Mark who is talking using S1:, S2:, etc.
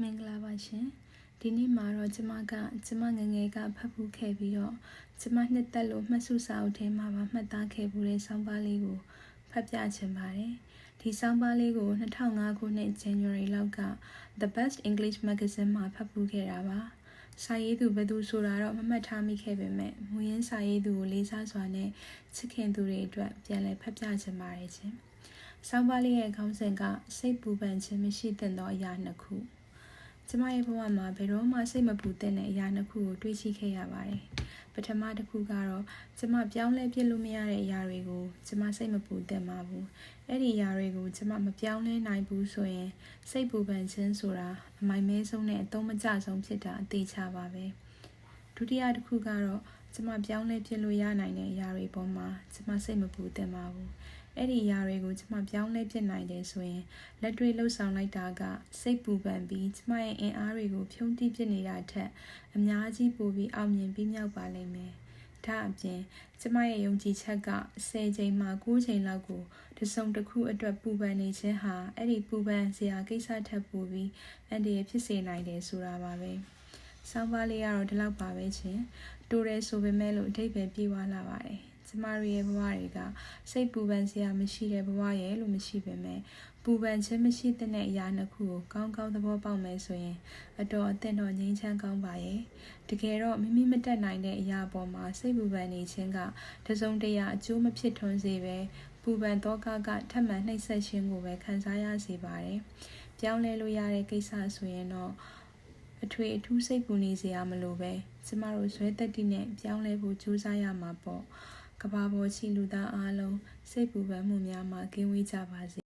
S1: မင်္ဂလာပါရှင်ဒီနေ့မှာတော့ကျမငငယ်ကဖတ်ဖူးခဲ့ပြီးတော့ကျမနှစ်သက်လို့မှတ်စုစာအုပ်ထဲမှာမှတ်သားခဲ့ဘူးတဲ့ဆောင်းပါးလေးကိုဖတ်ပြချင်ပါတယ်ဒီဆောင်းပါးလေးကို2005ခုနှစ် January လောက်က The Best English Magazine မှာဖတ်ဖူးခဲ့တာပါစာရေးသူဘယ်သူဆိုတာတော့မမှတ်ထားမိခဲ့ပေမဲ့မူရင်းစာရေးသူကိုလေးစားစွာနဲ့ချစ်ခင်သူတွေအတွက်ပြန်လည်ဖတ်ပြချင်ပါတယ်ရှင်ဆောင်းပါးလေးရဲ့ခေါင်းစဉ်ကစိတ်ပူပန်ခြင်းမရှိသင့်သောအရာနှစ်ခုကျမရဲ့ဘဝမှာဘယ်တော့မှစိတ်မပူသင့်တဲ့အရာနှစ်ခုကိုတွေ့ရှိခဲ့ရပါတယ်ပထမတစ်ခုကတော့ကျမပြောင်းလဲပြစ်လို့မရတဲ့အရာတွေကိုကျမစိတ်မပူသင့်ပါဘူးအဲ့ဒီအရာတွေကိုကျမမပြောင်းလဲနိုင်ဘူးဆိုရင်စိတ်ပူပန်ခြင်းဆိုတာအမိုက်မဲဆုံးနဲ့အသုံးမကျဆုံးဖြစ်တာအသေးချပါပဲဒုတိယတစ်ခုကတော့ကျမပြောင်းလဲပြစ်လို့ရနိုင်တဲ့အရာတွေပေါ်မှာကျမစိတ်မပူသင့်ပါဘူးအဲ့ဒီအရာတွေကိုကျမပြောင်းလဲပြစ်နိုင်တယ်ဆိုရင်လက်တွေ့လှုပ်ဆောင်လိုက်တာကစိတ်ပူပန်ပြီးကျမရဲ့အင်အားတွေကိုဖြုံးတိပြစ်နေတာထက်အများကြီးပိုပြီးအောင်မြင်ပြီးမြောက်ပါလိမ့်မယ်ဒါအပြင်ကျမရဲ့ယုံကြည်ချက်က10ချိန်မှ9ချိန်လောက်ကိုတစ်စုံတစ်ခုအတွက်ပူပန်နေခြင်းဟာအဲ့ဒီပူပန်စရာကိစ္စထက်ပိုပြီးအန္တရာယ်ဖြစ်စေနိုင်တယ်ဆိုတာပါပဲဆောင်းပါးလေးကတော့ဒီလောက်ပါပဲရှင်တိုးရဲဆိုပေမဲ့လို့အဓိပ္ပာယ်ပြေဝလာပါတယ်ကျမတို့ရဲ့ဘဝတွေကစိတ်ပူပန်စရာမရှိတဲ့ဘဝရဲ့လို့မရှိပေမဲ့ပူပန်ခြင်းမရှိတဲ့အရာနှစ်ခုကိုကောင်းကောင်းသဘောပေါက်မယ်ဆိုရင်အတော်အသင့်တော်ငြိမ်းချမ်းကောင်းပါရဲ့တကယ်တော့မိမိမတက်နိုင်တဲ့အရာပေါ်မှာစိတ်ပူပန်နေခြင်းကတစုံတရာအကျိုးမဖြစ်ထွန်းစေပဲပူပန်သောကထပ်မံနှိပ်စက်ခြင်းကိုပဲခံစားရစေပါတယ်ပြောင်းလဲလို့ရတဲ့ကိစ္စဆိုရင်တော့အထွေအထူးစိတ်ပူနေစရာမလိုပဲကျမတို့ဇွဲတက်တိနဲ့ပြောင်းလဲဖို့ကြိုးစားရမှာပေါ့ကဘာပေါ်ရှိလူသားအားလုံးစိတ်ပူပန်မှုများမှာကင်းဝေးကြပါစေ